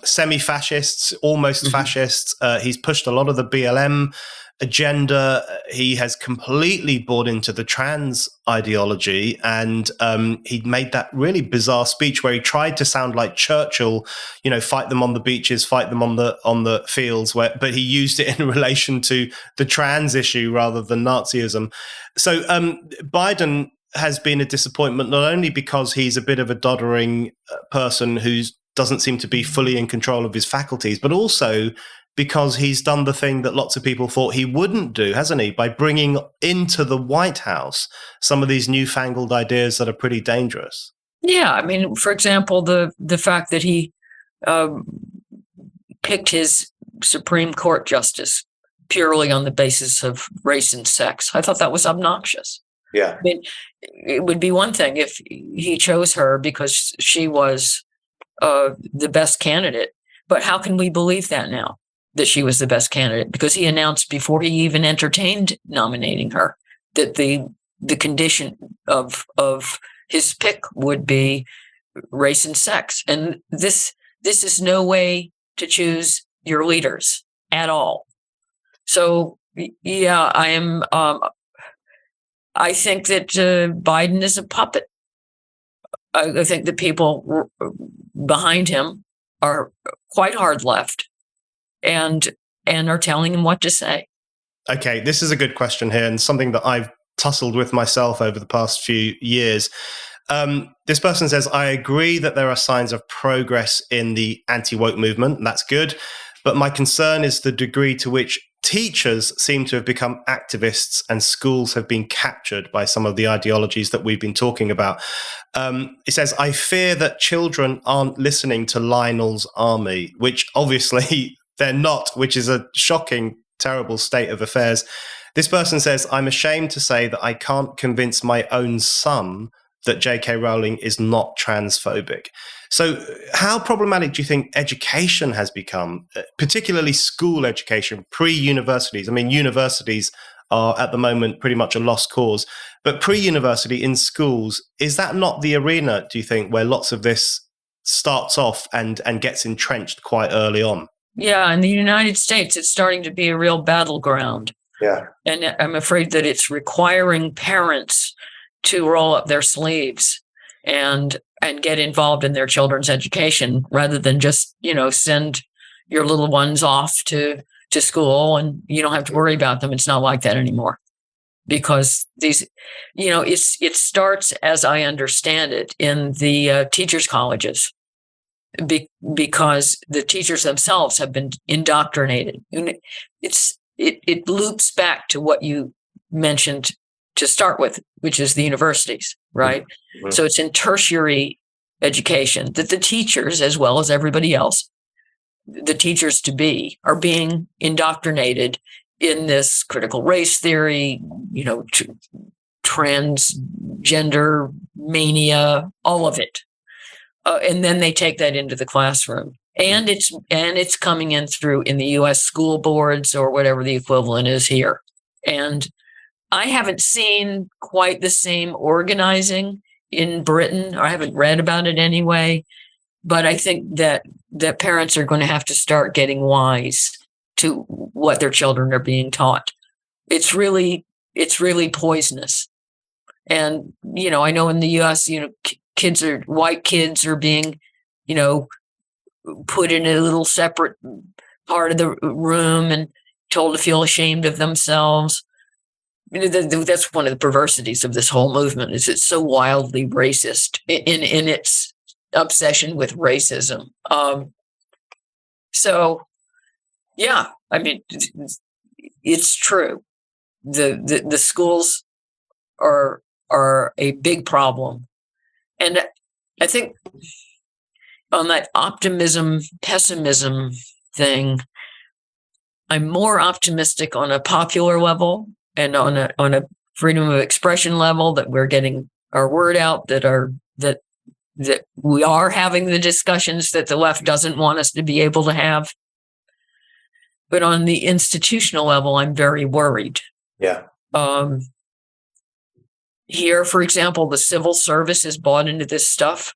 semi-fascists, almost fascists. He's pushed a lot of the BLM agenda. He has completely bought into the trans ideology, and he made that really bizarre speech where he tried to sound like Churchill, fight them on the beaches, fight them on the fields, but he used it in relation to the trans issue rather than Nazism. So Biden has been a disappointment, not only because he's a bit of a doddering person who doesn't seem to be fully in control of his faculties, but also because he's done the thing that lots of people thought he wouldn't do, hasn't he? By bringing into the White House some of these newfangled ideas that are pretty dangerous. Yeah, I mean, for example, the fact that he picked his Supreme Court justice purely on the basis of race and sex, I thought that was obnoxious. Yeah. I mean, it would be one thing if he chose her because she was the best candidate, but how can we believe that now, that she was the best candidate? Because he announced before he even entertained nominating her that the condition of his pick would be race and sex. And this is no way to choose your leaders at all. So, yeah, I think that Biden is a puppet. I think the people behind him are quite hard left and are telling him what to say. Okay, this is a good question here, and something that I've tussled with myself over the past few years. This person says, I agree that there are signs of progress in the anti-woke movement, and that's good. But my concern is the degree to which teachers seem to have become activists and schools have been captured by some of the ideologies that we've been talking about. It says, I fear that children aren't listening to Lionel's army, which obviously they're not, which is a shocking, terrible state of affairs. This person says, I'm ashamed to say that I can't convince my own son that J.K. Rowling is not transphobic. So how problematic do you think education has become, particularly school education, pre-universities? I mean, universities are at the moment pretty much a lost cause, but pre-university in schools, is that not the arena, do you think, where lots of this starts off and gets entrenched quite early on? Yeah, in the United States, it's starting to be a real battleground. Yeah. And I'm afraid that it's requiring parents to roll up their sleeves and get involved in their children's education rather than just, send your little ones off to school and you don't have to worry about them. It's not like that anymore because these, it starts, as I understand it, in the teachers' colleges because the teachers themselves have been indoctrinated. It loops back to what you mentioned to start with, which is the universities, right? Mm-hmm. So it's in tertiary education that the teachers, as well as everybody else, the teachers to be, are being indoctrinated in this critical race theory, transgender mania, all of it. And then they take that into the classroom. And it's coming in through in the U.S. school boards or whatever the equivalent is here. And I haven't seen quite the same organizing in Britain, or I haven't read about it anyway. But I think that parents are going to have to start getting wise to what their children are being taught. It's really poisonous. And, I know in the U.S., white kids are being, put in a little separate part of the room and told to feel ashamed of themselves. That's one of the perversities of this whole movement is it's so wildly racist in its obsession with racism. So, yeah, I mean, it's true. The schools are a big problem. And I think on that optimism, pessimism thing, I'm more optimistic on a popular level and on a freedom of expression level that we're getting our word out, that we are having the discussions that the left doesn't want us to be able to have. But on the institutional level, I'm very worried. Yeah. Here, for example, the civil service has bought into this stuff.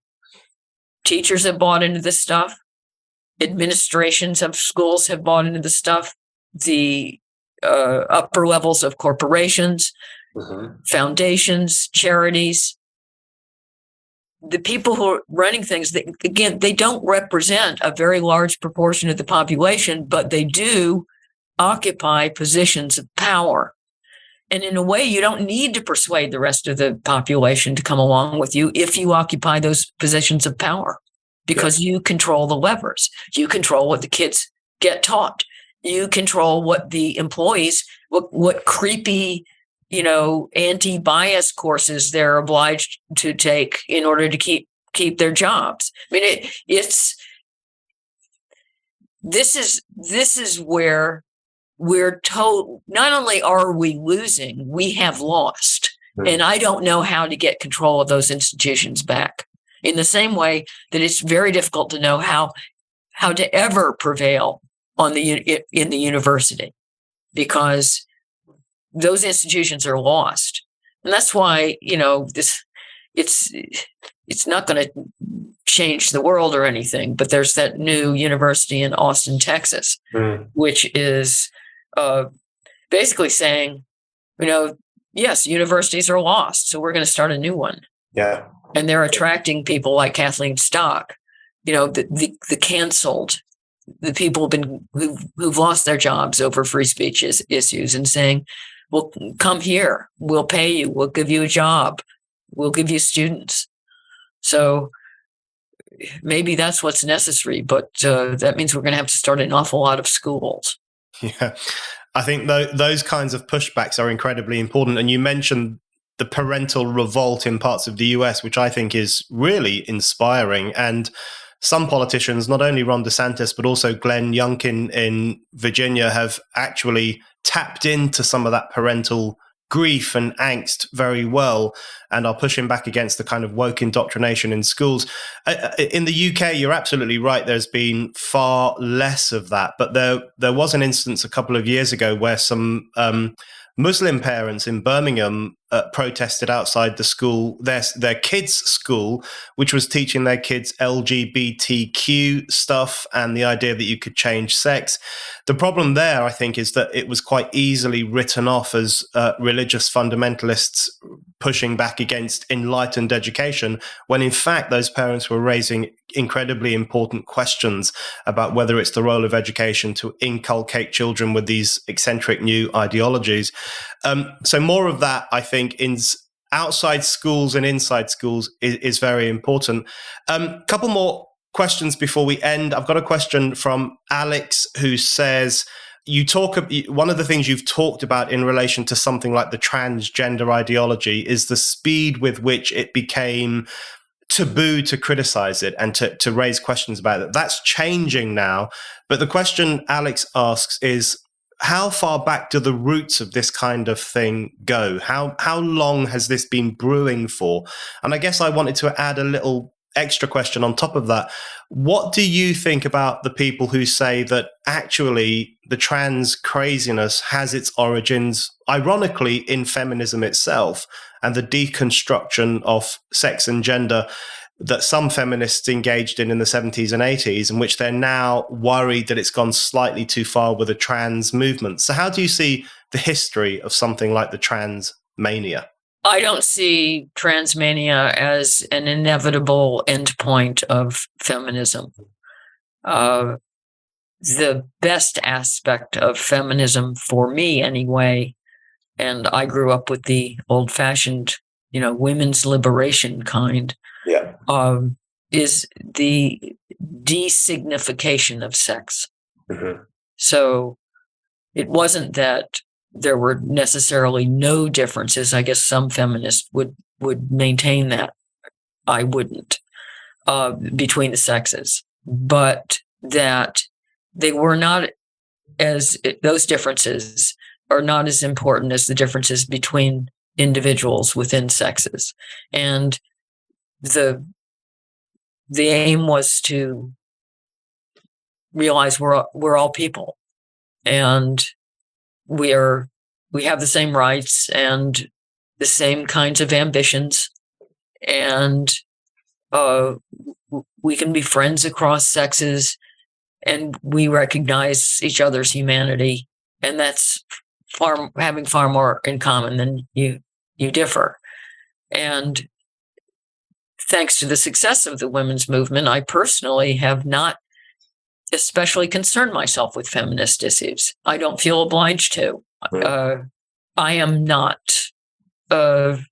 Teachers have bought into this stuff. Administrations of schools have bought into this stuff. The upper levels of corporations, foundations, charities. The people who are running things, they don't represent a very large proportion of the population, but they do occupy positions of power. And in a way, you don't need to persuade the rest of the population to come along with you if you occupy those positions of power, because you control the levers. You control what the kids get taught. You control what the employees, what creepy, anti-bias courses they're obliged to take in order to keep their jobs. I mean, this is where we're told not only are we losing, we have lost. Mm-hmm. And I don't know how to get control of those institutions back. In the same way that it's very difficult to know how to ever prevail in the university, because those institutions are lost. And that's why, it's not going to change the world or anything, but there's that new university in Austin, Texas, which is basically saying, yes, universities are lost, so we're going to start a new one. Yeah. And they're attracting people like Kathleen Stock the canceled, the people who've lost their jobs over free speech issues, and saying, well, come here, we'll pay you, we'll give you a job, we'll give you students. So maybe that's what's necessary, but that means we're going to have to start an awful lot of schools. Yeah, I think those kinds of pushbacks are incredibly important. And you mentioned the parental revolt in parts of the US, which I think is really inspiring. And some politicians, not only Ron DeSantis, but also Glenn Youngkin in Virginia, have actually tapped into some of that parental grief and angst very well, and are pushing back against the kind of woke indoctrination in schools. In the UK, you're absolutely right. There's been far less of that, but there was an instance a couple of years ago where some Muslim parents in Birmingham protested outside the school, their kids' school, which was teaching their kids LGBTQ stuff and the idea that you could change sex. The problem there, I think, is that it was quite easily written off as religious fundamentalists pushing back against enlightened education, when in fact those parents were raising incredibly important questions about whether it's the role of education to inculcate children with these eccentric new ideologies. So more of that, I think, in outside schools and inside schools is very important. Couple more questions before we end. I've got a question from Alex, who says, one of the things you've talked about in relation to something like the transgender ideology is the speed with which it became taboo to criticize it and to raise questions about it. That's changing now. But the question Alex asks is, how far back do the roots of this kind of thing go? How long has this been brewing for? And I guess I wanted to add a little extra question on top of that. What do you think about the people who say that actually the trans craziness has its origins, ironically, in feminism itself and the deconstruction of sex and gender that some feminists engaged in the 70s and 80s, in which they're now worried that it's gone slightly too far with the trans movement? So how do you see the history of something like the trans mania? I don't see transmania as an inevitable endpoint of feminism. The best aspect of feminism, for me anyway, and I grew up with the old-fashioned, women's liberation kind, is the designification of sex. Mm-hmm. So it wasn't that there were necessarily no differences. I guess some feminists would maintain that. I wouldn't, between the sexes, but that they were not those differences are not as important as the differences between individuals within sexes. And the aim was to realize we're all people, and we have the same rights and the same kinds of ambitions, and we can be friends across sexes, and we recognize each other's humanity, and that's having far more in common than you differ. And thanks to the success of the women's movement, I personally have not especially concerned myself with feminist issues. I don't feel obliged to. I am not. I'm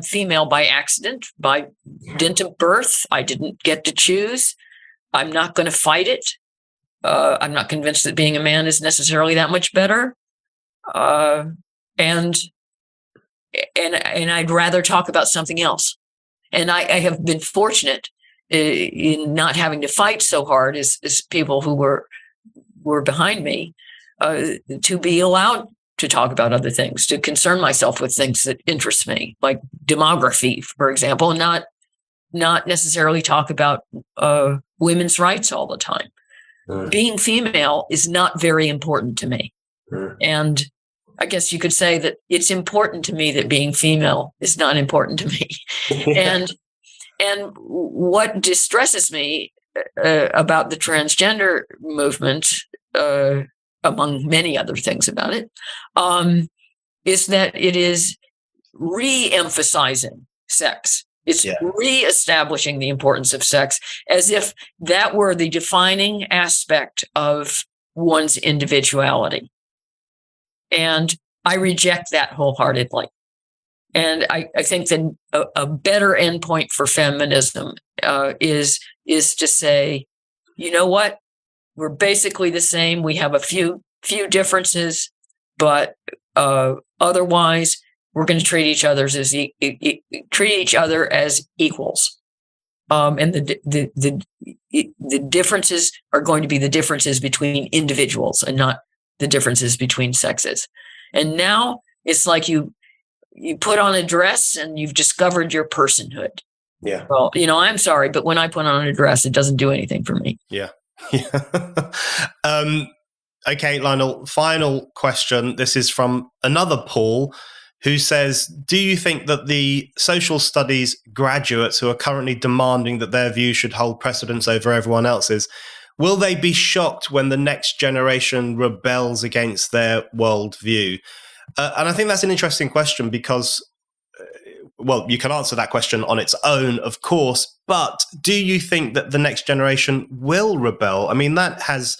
female by accident, by dint of birth. I didn't get to choose. I'm not going to fight it. I'm not convinced that being a man is necessarily that much better. And I'd rather talk about something else. And I have been fortunate in not having to fight so hard as people who were behind me, to be allowed to talk about other things, to concern myself with things that interest me, like demography, for example, and not necessarily talk about women's rights all the time. Being female is not very important to me. And I guess you could say that it's important to me that being female is not important to me. And what distresses me about the transgender movement, among many other things about it, is that it is re-emphasizing sex It's reestablishing the importance of sex as if that were the defining aspect of one's individuality. And I reject that wholeheartedly. And I think that a better endpoint for feminism is to say, you know what? We're basically the same. We have a few differences, but otherwise, we're going to treat each other as equals. And the differences are going to be the differences between individuals and not the differences between sexes. And now it's like you put on a dress and you've discovered your personhood. Yeah. Well, I'm sorry, but when I put on a dress, it doesn't do anything for me. Yeah. Okay, Lionel, final question. This is from another Paul who says, do you think that the social studies graduates who are currently demanding that their view should hold precedence over everyone else's, will they be shocked when the next generation rebels against their worldview? And I think that's an interesting question because, well, you can answer that question on its own, of course, but do you think that the next generation will rebel? I mean, that has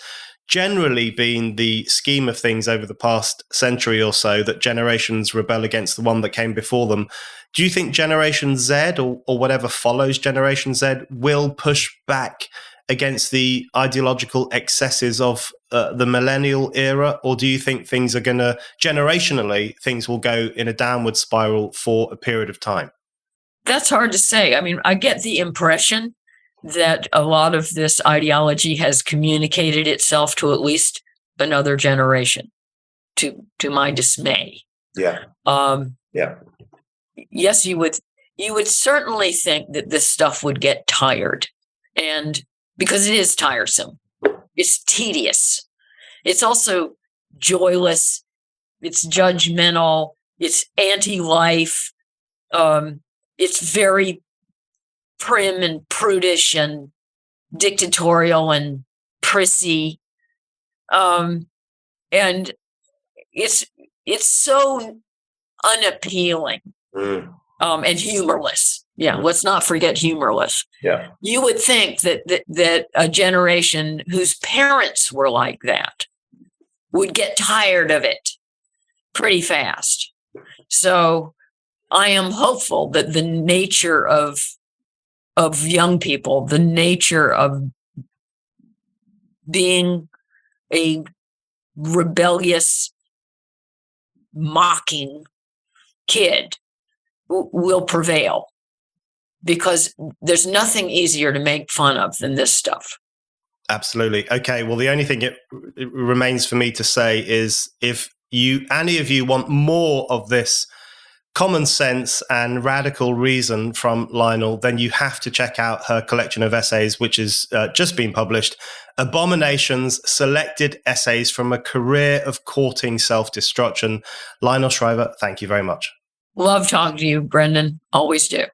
generally been the scheme of things over the past century or so, that generations rebel against the one that came before them. Do you think Generation Z or whatever follows Generation Z will push back against the ideological excesses of the millennial era? Or do you think things are going to, generationally, things will go in a downward spiral for a period of time? That's hard to say. I mean, I get the impression that a lot of this ideology has communicated itself to at least another generation, to my dismay. Yeah. Yes, you would certainly think that this stuff would get tired, and because it is tiresome, it's tedious. It's also joyless. It's judgmental. It's anti-life. It's very prim and prudish and dictatorial and prissy. And it's so unappealing and humorless. Yeah, let's not forget humorless. Yeah. You would think that a generation whose parents were like that would get tired of it pretty fast. So I am hopeful that the nature of young people, the nature of being a rebellious, mocking kid will prevail, because there's nothing easier to make fun of than this stuff. Absolutely. Okay. Well, the only thing it remains for me to say is, if any of you want more of this common sense and radical reason from Lionel, then you have to check out her collection of essays, which is just been published, Abominations, Selected Essays from a Career of Courting Self-Destruction. Lionel Shriver, thank you very much. Love talking to you, Brendan. Always do.